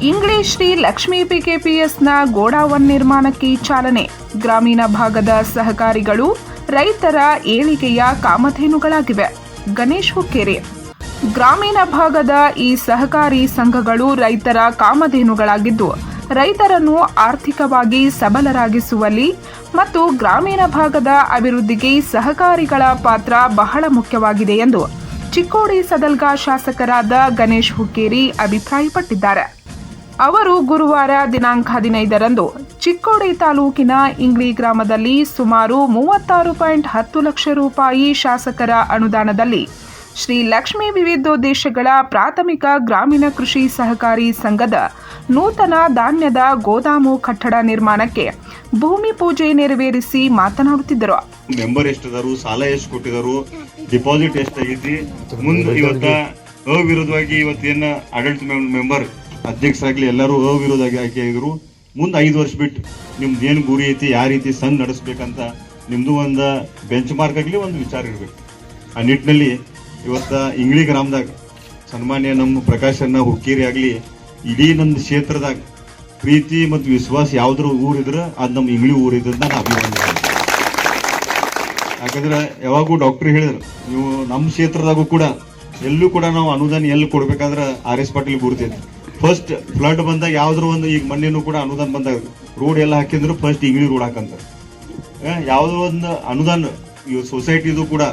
English Shri Lakshmi ಪಿಕೆಪಿಎಸ್ನ ಗೋಡಾವನ್ ನಿರ್ಮಾಣಕ್ಕೆ ಚಾಲನೆ. ಗ್ರಾಮೀಣ ಭಾಗದ ಸಹಕಾರಿಗಳು ರೈತರ ಏಳಿಗೆಯ ಕಾಮಧೇನುಗಳಾಗಿವೆ. ಗಣೇಶ್ ಹುಕ್ಕೇರಿ. ಗ್ರಾಮೀಣ ಭಾಗದ ಈ ಸಹಕಾರಿ ಸಂಘಗಳು ರೈತರ ಕಾಮಧೇನುಗಳಾಗಿದ್ದು, ರೈತರನ್ನು ಆರ್ಥಿಕವಾಗಿ ಸಬಲರಾಗಿಸುವಲ್ಲಿ ಮತ್ತು ಗ್ರಾಮೀಣ ಭಾಗದ ಅಭಿವೃದ್ಧಿಗೆ ಸಹಕಾರಿಗಳ ಪಾತ್ರ ಬಹಳ ಮುಖ್ಯವಾಗಿದೆ ಎಂದು ಚಿಕ್ಕೋಡಿ ಸದಲ್ಗಾ ಶಾಸಕರಾದ ಗಣೇಶ್ ಹುಕ್ಕೇರಿ ಅಭಿಪ್ರಾಯಪಟ್ಟಿದ್ದಾರೆ. ಅವರು ಗುರುವಾರ ದಿನಾಂಕ 15ರಂದು ಚಿಕ್ಕೋಡಿ ತಾಲೂಕಿನ ಇಂಗ್ಲಿ ಗ್ರಾಮದಲ್ಲಿ ಸುಮಾರು 36.10 ಲಕ್ಷ ರೂಪಾಯಿ ಶಾಸಕರ ಅನುದಾನದಲ್ಲಿ ಶ್ರೀ ಲಕ್ಷ್ಮೀ ವಿವಿಧೋದ್ದೇಶಗಳ ಪ್ರಾಥಮಿಕ ಗ್ರಾಮೀಣ ಕೃಷಿ ಸಹಕಾರಿ ಸಂಘದ ನೂತನ ಧಾನ್ಯದ ಗೋದಾಮು ಕಟ್ಟಡ ನಿರ್ಮಾಣಕ್ಕೆ ಭೂಮಿ ಪೂಜೆ ನೆರವೇರಿಸಿ ಮಾತನಾಡುತ್ತಿದ್ದರು. ಮೆಂಬರ್ ಎಷ್ಟಿದಾರು, ಸಾಲ ಎಷ್ಟು ಕೊಟ್ಟಿದ್ದಾರೆ, ಡಿಪಾಸಿಟ್ ಎಷ್ಟಾಗೈತಿ, ಮುಂದೆ ಇವತ್ತ ಅವಿರೋಧವಾಗಿ ಇವತ್ತೇನ ಆಡಳಿತ ಮೆಂಬರ್ ಅಧ್ಯಕ್ಷರಾಗ್ಲಿ ಎಲ್ಲರೂ ಅವಿರೋಧವಾಗಿ ಆಯ್ಕೆ ಆಗಿದ್ರು. ಮುಂದೆ 5 ವರ್ಷ ಬಿಟ್ಟು ನಿಮ್ದು ಏನು ಗುರಿ ಐತಿ, ಯಾವ ರೀತಿ ಸಂಘ ನಡೆಸ್ಬೇಕಂತ ನಿಮ್ದು ಒಂದು ಬೆಂಚ್ ಮಾರ್ಕ್ ಆಗಲಿ, ಒಂದು ವಿಚಾರ ಇರಬೇಕು. ಆ ನಿಟ್ಟಿನಲ್ಲಿ ಇವತ್ತ ಇಂಗ್ಲಿ ಗ್ರಾಮದಾಗ ಸನ್ಮಾನ್ಯ ನಮ್ಮ ಪ್ರಕಾಶನ ಹುಕ್ಕೇರಿ ಆಗಲಿ, ಇಡೀ ನನ್ನ ಕ್ಷೇತ್ರದಾಗ ಪ್ರೀತಿ ಮತ್ತು ವಿಶ್ವಾಸ ಯಾವ್ದ್ರ ಊರಿದ್ರೆ ಅದು ನಮ್ಮ ಇಂಗ್ಲಿ ಊರಿದ್ರೆ ನಾನು ಅಭಿಮಾನ. ಯಾಕಂದ್ರೆ ಯಾವಾಗೂ ಡಾಕ್ಟರ್ ಹೇಳಿದ್ರು, ನೀವು ನಮ್ಮ ಕ್ಷೇತ್ರದಾಗೂ ಕೂಡ ಎಲ್ಲೂ ಕೂಡ ನಾವು ಅನುದಾನ ಎಲ್ಲಿ ಕೊಡ್ಬೇಕಾದ್ರೆ RS ಪಾಟೀಲ್ ಗುರ್ತೈತಿ. ಫಸ್ಟ್ ಫ್ಲಡ್ ಬಂದಾಗ ಯಾವ್ದ್ರ ಒಂದು, ಈಗ ಮೊನ್ನೆನೂ ಕೂಡ ಅನುದಾನ ಬಂದಾಗ ರೋಡ್ ಎಲ್ಲ ಹಾಕಿದ್ರು ಫಸ್ಟ್ ಇಂಗ್ಲಿ ರೋಡ್ ಹಾಕಂತ. ಯಾವುದೋ ಒಂದು ಅನುದಾನ ಇವ್ ಸೊಸೈಟಿದು ಕೂಡ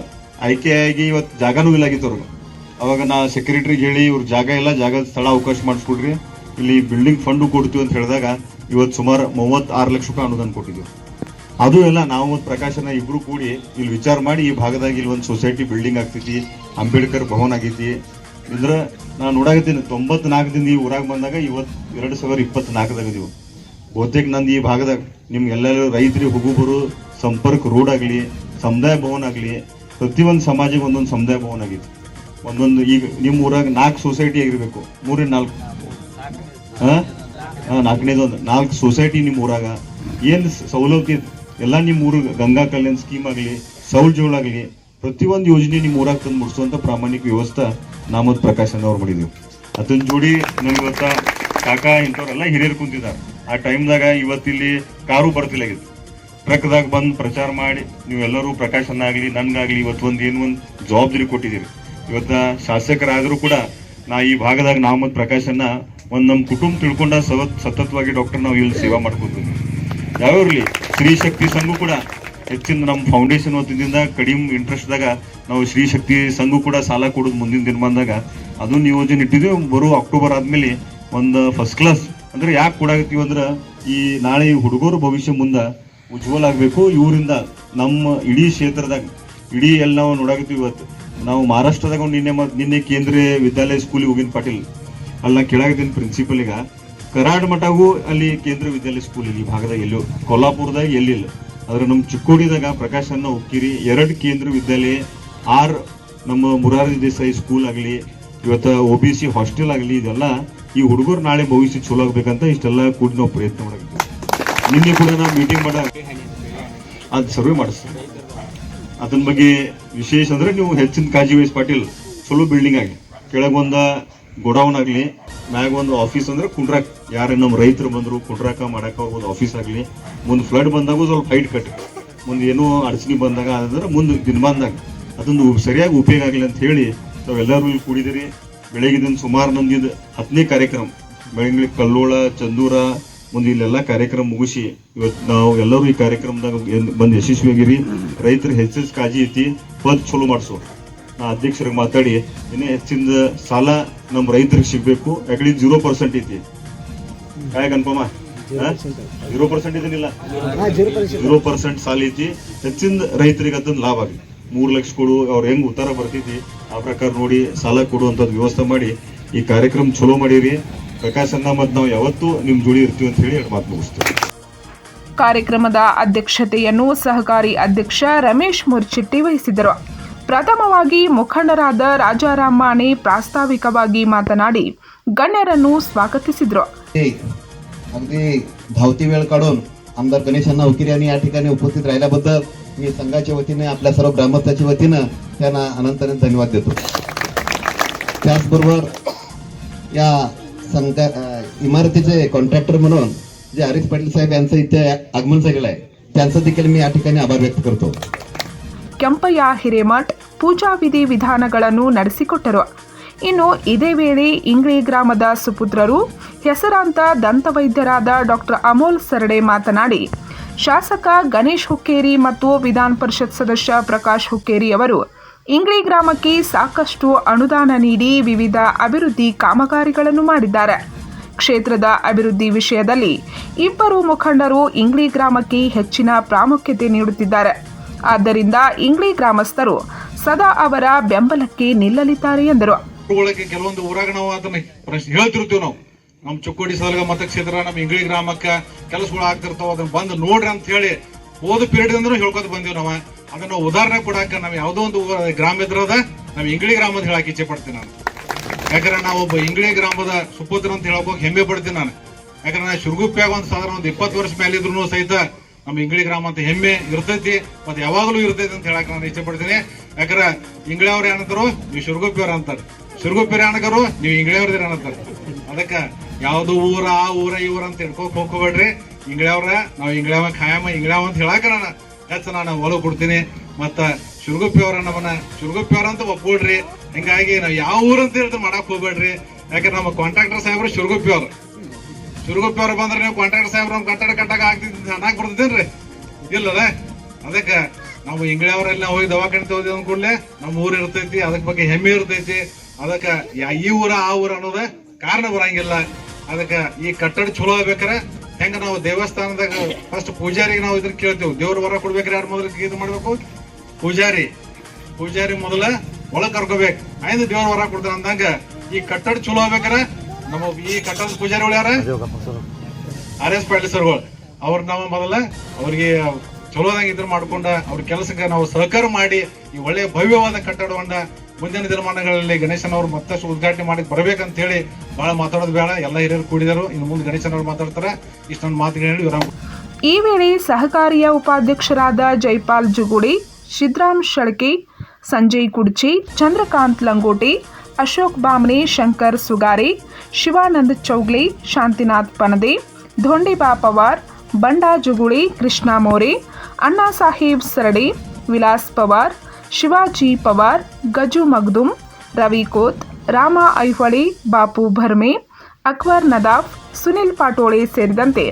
ಆಯ್ಕೆಯಾಗಿ ಇವತ್ತು ಜಾಗನೂ ಇಲ್ಲ ಆಗಿತ್ತು ಅವ್ರಿಗೆ. ಅವಾಗ ನಾ ಸೆಕ್ರೆಟರಿಗೆ ಹೇಳಿ ಇವ್ರ ಜಾಗ ಇಲ್ಲ, ಜಾಗದ ಸ್ಥಳ ಅವಕಾಶ ಮಾಡಿಸ್ಕೊಡ್ರಿ, ಇಲ್ಲಿ ಬಿಲ್ಡಿಂಗ್ ಫಂಡು ಕೊಡ್ತೀವಿ ಅಂತ ಹೇಳಿದಾಗ ಇವತ್ತು ಸುಮಾರು 36 ಲಕ್ಷ ರೂಪಾಯಿ ಅನುದಾನ ಕೊಟ್ಟಿದ್ವಿ. ಅದು ಎಲ್ಲ ನಾವು ಮತ್ತು ಪ್ರಕಾಶನ ಇಬ್ರು ಕೂಡಿ ಇಲ್ಲಿ ವಿಚಾರ ಮಾಡಿ ಈ ಭಾಗದಾಗ ಇಲ್ಲಿ ಒಂದು ಸೊಸೈಟಿ ಬಿಲ್ಡಿಂಗ್ ಆಗ್ತೈತಿ, ಅಂಬೇಡ್ಕರ್ ಭವನ ಆಗೈತಿ. ಅಂದ್ರೆ ನಾನು ನೋಡಾಕತ್ತೀನಿ 94ದಿಂದ ಈ ಊರಾಗ ಬಂದಾಗ ಇವತ್ತು 2024ದಾಗ ಇದೀವಿ. ಬಹುತೇಕ ನಂದು ಈ ಭಾಗದಾಗ ನಿಮ್ಗೆಲ್ಲರೂ ರೈತರಿಗೆ ಹೋಗುಬರು ಸಂಪರ್ಕ ರೋಡ್ ಆಗಲಿ, ಸಮುದಾಯ ಭವನ ಆಗಲಿ, ಪ್ರತಿಯೊಂದು ಸಮಾಜಕ್ಕೆ ಒಂದೊಂದು ಸಮುದಾಯ ಭವನ ಆಗೈತಿ. ಒಂದೊಂದು ಈಗ ನಿಮ್ಮ ಊರಾಗ 4 ಸೊಸೈಟಿ ಆಗಿರ್ಬೇಕು, 3-4 4ನೇದೊಂದು 4 ಸೊಸೈಟಿ ನಿಮ್ಮ ಊರಾಗ ಏನು ಸೌಲಭ್ಯ ಎಲ್ಲ ನಿಮ್ಮ ಊರಿಗೆ ಗಂಗಾ ಕಲ್ಯಾಣ ಸ್ಕೀಮ್ ಆಗಲಿ, ಸೌಲ್ ಜೋಳ ಆಗಲಿ, ಪ್ರತಿಯೊಂದು ಯೋಜನೆ ನಿಮ್ಮ ಊರಾಗ ತಂದು ಮುಡಿಸುವಂಥ ಪ್ರಾಮಾಣಿಕ ವ್ಯವಸ್ಥೆ ನಾಮದ್ ಪ್ರಕಾಶನ ಅವ್ರು ಮಾಡಿದೆವು. ಅದನ್ನ ಜೋಡಿ ನಮ್ಗೆ ಇವತ್ತ ಕಾಕ ಇಂಥವ್ರೆಲ್ಲ ಹಿರಿಯರು ಕುಂತಿದ್ದಾರೆ. ಆ ಟೈಮ್ದಾಗ ಇವತ್ತಿಲ್ಲಿ ಕಾರು ಬರ್ತಿಲ್ಲಾಗಿತ್ತು, ಟ್ರಕ್ದಾಗ ಬಂದು ಪ್ರಚಾರ ಮಾಡಿ ನೀವೆಲ್ಲರೂ ಪ್ರಕಾಶನ ಆಗಲಿ ನನ್ಗಾಗಲಿ ಇವತ್ತು ಒಂದು ಜವಾಬ್ದಾರಿ ಕೊಟ್ಟಿದ್ದೀರಿ. ಇವತ್ತ ಶಾಸಕರಾದರೂ ಕೂಡ ನಾ ಈ ಭಾಗದಾಗ ನಾಮದ್ ಪ್ರಕಾಶನ ಒಂದು ನಮ್ಮ ಕುಟುಂಬ ತಿಳ್ಕೊಂಡ ಸತತವಾಗಿ ಡಾಕ್ಟರ್ ನಾವು ಇಲ್ಲಿ ಸೇವಾ ಮಾಡ್ಕೊತೀವಿ. ಯಾವ್ಯಾವ ಇರಲಿ, ಸ್ತ್ರೀ ಶಕ್ತಿ ಸಂಘ ಕೂಡ ಹೆಚ್ಚಿನ ನಮ್ಮ ಫೌಂಡೇಶನ್ ವತಿಯಿಂದ ಕಡಿಮೆ ಇಂಟ್ರೆಸ್ಟ್ದಾಗ ನಾವು ಶ್ರೀ ಶಕ್ತಿ ಸಂಘ ಕೂಡ ಸಾಲ ಕೊಡೋದು ಮುಂದಿನ ದಿನಮಾನದಾಗ ಅದನ್ನು ಯೋಜನೆ ಇಟ್ಟಿದ್ದೀವಿ. ಬರೋ ಅಕ್ಟೋಬರ್ ಆದ್ಮೇಲೆ ಒಂದು ಫಸ್ಟ್ ಕ್ಲಾಸ್ ಅಂದ್ರೆ ಯಾಕೆ ಕೊಡಾಕತ್ತೀವಿ ಅಂದ್ರೆ ಈ ನಾಳೆ ಹುಡುಗರು ಭವಿಷ್ಯ ಮುಂದೆ ಉಜ್ವಲ ಆಗಬೇಕು. ಇವರಿಂದ ನಮ್ಮ ಇಡೀ ಕ್ಷೇತ್ರದಾಗ ಇಡೀ ಎಲ್ಲ ನಾವು ನೋಡಾಕತ್ತೀವಿ. ಇವತ್ತು ನಾವು ಮಹಾರಾಷ್ಟ್ರದಾಗ ನಿನ್ನೆ ಕೇಂದ್ರೀಯ ವಿದ್ಯಾಲಯ ಸ್ಕೂಲಿಗೆ ಹೋಗಿನ ಪಾಟೀಲ್, ಅಲ್ಲಿ ನಾ ಕೇಳಾಕತ್ತೀನಿ ಪ್ರಿನ್ಸಿಪಲ್ಗ, ಕರಾಡ ಮಠಗೂ ಅಲ್ಲಿ ಕೇಂದ್ರೀಯ ವಿದ್ಯಾಲಯ ಸ್ಕೂಲ್ ಇಲ್ಲಿ ಭಾಗದಾಗ ಎಲ್ಲೋ, ಕೊಲ್ಲಾಪುರದಾಗ ಎಲ್ಲಿಲ್ಲ. ಆದ್ರೆ ನಮ್ಮ ಚಿಕ್ಕೋಡಿದಾಗ ಪ್ರಕಾಶನ ಹುಕ್ಕೇರಿ 2 ಕೇಂದ್ರ ವಿದ್ಯಾಲಯ, 6 ನಮ್ಮ ಮುರಾರ್ಜಿ ದೇಸಾಯಿ ಸ್ಕೂಲ್ ಆಗಲಿ, ಇವತ್ತು OBC ಹಾಸ್ಟೆಲ್ ಆಗಲಿ, ಇದೆಲ್ಲ ಈ ಹುಡುಗರು ನಾಳೆ ಭವಿಷ್ಯ ಚಲೋ ಆಗ್ಬೇಕಂತ ಇಷ್ಟೆಲ್ಲ ಕೂಡಿ ನಾವು ಪ್ರಯತ್ನ ಮಾಡಾಕತ್ತೀವಿ. ನಿನ್ನೆ ಕೂಡ ನಾವು ಮೀಟಿಂಗ್ ಮಾಡ ಅದು ಸರ್ವೆ ಮಾಡಿಸ್ತೀವಿ. ಅದನ್ನ ಬಗ್ಗೆ ವಿಶೇಷ ಅಂದ್ರೆ ನೀವು ಹೆಚ್ಚಿನ ಕಾಳಜಿ ವಹಿಸಿ ಪಾಟೀಲ್. ಚಲೋ ಬಿಲ್ಡಿಂಗ್ ಆಗಲಿ, ಕೆಳಗೊಂದು ಗೋಡೌನ್ ಆಗಲಿ, ಮ್ಯಾಗ ಒಂದು ಆಫೀಸ್ ಅಂದ್ರೆ ಕುಂಡ್ರಾಕ್ ಯಾರು ನಮ್ಮ ರೈತರು ಬಂದರು ಕುಂಡ್ರಾಕ ಮಾಡಕ್ಕೆ ಹೋಗ್ಬೋದು ಆಫೀಸ್ ಆಗಲಿ. ಮುಂದೆ ಫ್ಲಡ್ ಬಂದಾಗ ಸ್ವಲ್ಪ ಹೈಟ್ ಕಟ್, ಮುಂದೆ ಏನೋ ಅಡಚಣೆ ಬಂದಾಗ ಅಂದ್ರೆ ಮುಂದೆ ದಿನಮಾನದಾಗ ಅದೊಂದು ಸರಿಯಾಗಿ ಉಪಯೋಗ ಆಗಲಿ ಅಂತ ಹೇಳಿ ನಾವೆಲ್ಲರೂ ಇಲ್ಲಿ ಕೂಡಿದಿರಿ. ಬೆಳಗ್ಗೆ ಸುಮಾರು ನಂದಿದ್ದು 10ನೇ ಕಾರ್ಯಕ್ರಮ ಬೆಳಗ್ಗೆ ಕಲ್ಲೋಳ ಚಂದೂರ ಮುಂದೆ ಇಲ್ಲೆಲ್ಲ ಕಾರ್ಯಕ್ರಮ ಮುಗಿಸಿ ಇವತ್ತು ನಾವು ಎಲ್ಲರೂ ಈ ಕಾರ್ಯಕ್ರಮದಾಗ ಬಂದು ಯಶಸ್ವಿಯಾಗಿರಿ. ರೈತರಿಗೆ ಹೆಚ್ಚೆಚ್ಚು ಕಾಳಜಿ ಐತಿ, ಪದ್ ಚಲೋ ಮಾಡಿಸೋ. ನಾ ಅಧ್ಯಕ್ಷರಿಗೆ ಮಾತಾಡಿ ಇನ್ನೇ ಹೆಚ್ಚಿನ ಸಾಲ ನಮ್ಮ ರೈತರಿಗೆ ಸಿಗಬೇಕು. ಯಾಕಡೆ 0% ಐತಿ, ಕಾಯ ಕನ್ಫರ್ಮ 0% ಇದನ್ನಿಲ್ಲ, 0% ಸಾಲ ಐತಿ. ಹೆಚ್ಚಿನ ರೈತರಿಗೆ ಅದನ್ನ ಲಾಭ ಆಗಲಿ. 3 ಲಕ್ಷ ಕೊಡು, ಅವ್ರು ಹೆಂಗ್ ಉತ್ತರ ಬರ್ತೈತಿ ಆ ಪ್ರಕಾರ ನೋಡಿ ಸಾಲ ಕೊಡುವಂಥದ್ದು ವ್ಯವಸ್ಥೆ ಮಾಡಿ ಈ ಕಾರ್ಯಕ್ರಮ ಚಲೋ ಮಾಡಿರಿ. ಪ್ರಕಾಶನ ಮತ್ತು ನಾವು ಯಾವತ್ತೂ ನಿಮ್ಮ ಜೋಡಿ ಇರ್ತೀವಿ ಅಂತ ಹೇಳಿ ಮಾತು ಮುಗಿಸ್ತೀವಿ. ಕಾರ್ಯಕ್ರಮದ ಅಧ್ಯಕ್ಷತೆಯನ್ನು ಸಹಕಾರಿ ಅಧ್ಯಕ್ಷ ರಮೇಶ್ ಮುರ್ಚಿಟ್ಟಿ ವಹಿಸಿದರು. ಪ್ರಥಮವಾಗಿ ಮುಖಂಡರಾದ ರಾಜಾರಾಮ್ ಮಾನೆ ಪ್ರಾಸ್ತಾವಿಕವಾಗಿ मातनाडी गण्यरನ್ನು स्वागतिಸಿದರು. अगदी धावती वेळ काढून आमदार गणेशांना हुक्केरी यांनी या ठिकाणी उपस्थित राहिल्याबद्दल मी संघाच्या वतीने आपल्या सर्व ग्रामस्थांच्या वतीने त्यांना अनंत धन्यवाद देतो. त्याचबरोबर या इमारतीचे कॉन्ट्रॅक्टर म्हणून जे हरीश पाटील साहेब यांचं इथे आगमन झालेलं आहे त्यांचं देखील मी या ठिकाणी आभार व्यक्त करतो. ಕೆಂಪಯ್ಯ ಹಿರೇಮಠ್ ಪೂಜಾ ವಿಧಿ ವಿಧಾನಗಳನ್ನು ನಡೆಸಿಕೊಟ್ಟರು. ಇನ್ನು ಇದೇ ವೇಳೆ ಇಂಗ್ಳಿ ಗ್ರಾಮದ ಸುಪುತ್ರರು ಹೆಸರಾಂತ ದಂತವೈದ್ಯರಾದ ಡಾಕ್ಟರ್ ಅಮೋಲ್ ಸರ್ಡೆ ಮಾತನಾಡಿ, ಶಾಸಕ ಗಣೇಶ್ ಹುಕ್ಕೇರಿ ಮತ್ತು ವಿಧಾನ ಪರಿಷತ್ ಸದಸ್ಯ ಪ್ರಕಾಶ್ ಹುಕ್ಕೇರಿ ಅವರು ಇಂಗ್ಳಿ ಗ್ರಾಮಕ್ಕೆ ಸಾಕಷ್ಟು ಅನುದಾನ ನೀಡಿ ವಿವಿಧ ಅಭಿವೃದ್ಧಿ ಕಾಮಗಾರಿಗಳನ್ನು ಮಾಡಿದ್ದಾರೆ. ಕ್ಷೇತ್ರದ ಅಭಿವೃದ್ಧಿ ವಿಷಯದಲ್ಲಿ ಇಬ್ಬರು ಮುಖಂಡರು ಇಂಗ್ಳಿ ಗ್ರಾಮಕ್ಕೆ ಹೆಚ್ಚಿನ ಪ್ರಾಮುಖ್ಯತೆ ನೀಡುತ್ತಿದ್ದಾರೆ. ಆದ್ದರಿಂದ ಇಂಗ್ಳಿ ಗ್ರಾಮಸ್ಥರು ಸದಾ ಅವರ ಬೆಂಬಲಕ್ಕೆ ನಿಲ್ಲಲಿದ್ದಾರೆ ಎಂದರು. ಕೆಲವೊಂದು ಊರಾಗ ನಾವು ಅದನ್ನ ಹೇಳ್ತಿರ್ತೀವಿ. ನಾವು ನಮ್ಮ ಚುಕ್ಕೋಡಿ ಸಲಗ ಮತಕ್ಷೇತ್ರ ನಮ್ಮ ಇಂಗ್ಳಿ ಗ್ರಾಮಕ್ಕ ಕೆಲಸಗಳು ಆಗ್ತಿರ್ತಾವ, ಅದನ್ನ ಬಂದು ನೋಡ್ರಿ ಅಂತ ಹೇಳಿ ಹೋದ ಪೀರಿಯಡ್ ಅಂದ್ರೂ ಹೇಳ್ಕೊತ ಬಂದೀವಿ. ನಾವು ಅದನ್ನ ಉದಾಹರಣೆ ಕೊಡಾಕ ನಾವು ಯಾವುದೋ ಒಂದು ಗ್ರಾಮ ಇದ್ರದ ನಾವು ಇಂಗ್ಳಿ ಗ್ರಾಮದ ಹೇಳಕ್ ಇಚ್ಛೆ ಪಡ್ತೀನಿ ನಾನು. ಯಾಕಂದ್ರೆ ನಾವು ಒಬ್ಬ ಇಂಗ್ಳಿ ಗ್ರಾಮದ ಸುಪುತ್ರ ಅಂತ ಹೇಳಕ್ ಹೆಮ್ಮೆ ಪಡ್ತೀನಿ ನಾನು. ಯಾಕಂದ್ರೆ ನಾನು ಶಿರಗುಪ್ಪ್ಯಾಗ ಒಂದು ಸಾಧಾರಣ 20 ವರ್ಷ ಮೇಲೆ ಇದ್ರು ಸಹಿತ ನಮ್ಮ ಇಂಗ್ಳಿ ಗ್ರಾಮ ಅಂತ ಹೆಮ್ಮೆ ಇರ್ತೈತಿ, ಮತ್ತೆ ಯಾವಾಗಲೂ ಇರ್ತೈತಿ ಅಂತ ಹೇಳಕ್ ನಾನು ಇಚ್ಛೆ ಪಡ್ತೀನಿ. ಯಾಕಂದ್ರೆ ಇಂಗ್ಳಿಯವ್ರು ಏನಂತಾರು, ನೀವು ಶಿರಗುಪ್ಪಿಯವ್ರ ಅಂತಾರೆ, ಶಿರಗುಪ್ಪಿಯವ್ರ ಏನಕರು ನೀವು ಇಂಗ್ಳಿಯವ್ರದಿರ ಅನ್ನತ್ತಾರೆ. ಅದಕ್ಕೆ ಯಾವ್ದು ಊರ ಆ ಊರ ಇವ್ರ ಅಂತ ಹಿಡ್ಕೋಕ್ ಹೋಗ್ಕೋಬೇಡ್ರಿ. ಇಂಗ್ಳಿಯವ್ರ ನಾವು ಇಂಗ್ಳಿಯವ ಖಾಯಮ ಇಂಗ್ಳಿಯವ ಅಂತ ಹೇಳಾಕ ನಾನು ಒಲವು ಕೊಡ್ತೀನಿ. ಮತ್ತ ಶಿರಗುಪ್ಪಿಯವ್ರ ನಮ್ಮನ್ನ ಶಿರಗುಪ್ಪಿಯವ್ರ ಅಂತ ಒಪ್ಕೊಡ್ರಿ. ಹಿಂಗಾಗಿ ನಾವು ಯಾವ ಊರ ಅಂತ ಹೇಳ್ತಾ ಮಾಡಕ್ ಹೋಗ್ಬೇಡ್ರಿ. ಯಾಕಂದ್ರೆ ನಮ್ಮ ಕಾಂಟ್ರಾಕ್ಟರ್ ಸಾಹೇಬ್ರು ಶಿರಗುಪ್ಪಿಯವ್ರು ಬಂದ್ರೆ ನೀವು ಕಾಂಟ್ರಾಕ್ಟರ್ ಸಾಹೇಬ್ರು ನಮ್ಮ ಕಟ್ಟಡ ಕಟ್ಟಾಗ ಆಗ್ತಿದ್ದ ಹಣ್ಣಾಕ್ ಕೊಡ್ತಿದ್ದೇನ್ರಿ? ಇಲ್ಲದ. ಅದಕ್ಕೆ ನಾವು ಇಂಗ್ಳಿಯವರೆಲ್ಲ ಹೋಗಿ ದವಾಖಾನೆ ತಗೋದಿ ಅಂದ ಕೂಡಲೇ ನಮ್ಮ ಊರು ಇರ್ತೈತಿ, ಅದಕ್ಕೆ ಬಗ್ಗೆ ಹೆಮ್ಮೆ ಇರ್ತೈತಿ. ಅದಕ್ಕೆ ಈ ಊರ ಆ ಊರ ಅನ್ನೋದ ಕಾರಣ ಬರಂಗಿಲ್ಲ. ಅದಕ್ಕೆ ಈ ಕಟ್ಟಡ ಚಲೋ ಆಗ್ಬೇಕಾರೆ ಹೆಂಗ ನಾವು ದೇವಸ್ಥಾನದಾಗ ಫಸ್ಟ್ ಪೂಜಾರಿಗೆ ನಾವು ಇದನ್ನ ಕೇಳ್ತೇವೆ, ದೇವ್ರ ವರ ಕೊಡ್ಬೇಕ್ರಿ, ಯಾರು ಮೊದಲು ಇದು ಮಾಡ್ಬೇಕು, ಪೂಜಾರಿ ಮೊದಲ ಒಳಗ್ ಕರ್ಕೋಬೇಕು, ಆಯ್ತು ದೇವ್ರ ವರ ಕೊಡ್ತಾರ ಅಂದಂಗ ಈ ಕಟ್ಟಡ ಚಲೋ ಆಗ್ಬೇಕಾರೆ ನಮ್ಮ ಈ ಕಟ್ಟಡದ ಪೂಜಾರಿಗಳು ಯಾರ RS ಪಾಟೀಲ್ ಸರ್ಗಳು ಅವ್ರ ನಾವು ಮೊದಲ ಅವ್ರಿಗೆ ಚಲೋದಂಗ ಇದ್ರ ಮಾಡ್ಕೊಂಡ ಅವ್ರ ಕೆಲಸಕ್ಕೆ ನಾವು ಸಹಕಾರ ಮಾಡಿ ಈ ಒಳ್ಳೆಯ ಭವ್ಯವಾದ ಕಟ್ಟಡವನ್ನ ಮುಂದಿನ ದಿನಮಾನಗಳಲ್ಲಿ ಗಣೇಶನವ್ರು ಮತ್ತಷ್ಟು ಉದ್ಘಾಟನೆ ಮಾಡಿ ಬರ್ಬೇಕಂತ ಹೇಳಿ ಬಹಳ ಮಾತಾಡೋದು ಬೇಡ, ಎಲ್ಲ ಹಿರಿಯರು ಕೂಡಿದರು. ಇನ್ನು ಮುಂದೆ ಗಣೇಶನವ್ರು ಮಾತಾಡ್ತಾರೆ. ಇಷ್ಟೊಂದು ಮಾತುಗಳು ಹೇಳಿ ಇವರ ಈ ವೇಳೆ ಸಹಕಾರಿಯ ಉಪಾಧ್ಯಕ್ಷರಾದ ಜೈಪಾಲ್ ಜುಗುಡಿ, ಸಿದ್ರಾಮ್ ಶಳ್ಕೆ, ಸಂಜಯ್ ಕುಡ್ಚಿ, ಚಂದ್ರಕಾಂತ್ ಲಂಗೋಟಿ, ಅಶೋಕ್ ಬಾಮ್ನೆ, ಶಂಕರ್ ಸುಗಾರೆ, ಶಿವಾನಂದ್ ಚೌಗ್ಲೆ, ಶಾಂತಿನಾಥ್ ಪನದೆ, ಧೋಂಡಿಬಾ ಪವಾರ್, ಬಂಡಾ ಜುಗುಳಿ, ಕೃಷ್ಣ ಮೋರೆ, ಅಣ್ಣಾ ಸಾಹೇಬ್ सरडे, ವಿಲಾಸ್ ಪವಾರ್, ಶಿವಾಜಿ ಪವಾರ್, ಗಜು ಮಗ್ದುಮ್, ರವಿ ಕೋತ್, ರಾಮ ಐಹೊಳೆ, ಬಾಪು ಭರ್ಮೆ, ಅಕ್ಬರ್ ನದಾಫ್, ಸುನಿಲ್ ಪಾಟೋಳೆ ಸೇರಿದಂತೆ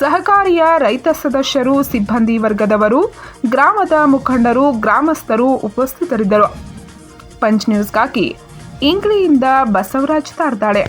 ಸಹಕಾರಿಯ ರೈತ ಸದಸ್ಯರು, ಸಿಬ್ಬಂದಿ ವರ್ಗದವರು, ಗ್ರಾಮದ ಮುಖಂಡರು, ಗ್ರಾಮಸ್ಥರು ಉಪಸ್ಥಿತರಿದ್ದರು. ಪಂಚ್ ನ್ಯೂಸ್ಗಾಗಿ ಇಂಗ್ಳಿಯಿಂದ ಬಸವರಾಜ್ ತಾರ್ದಾಳೆ.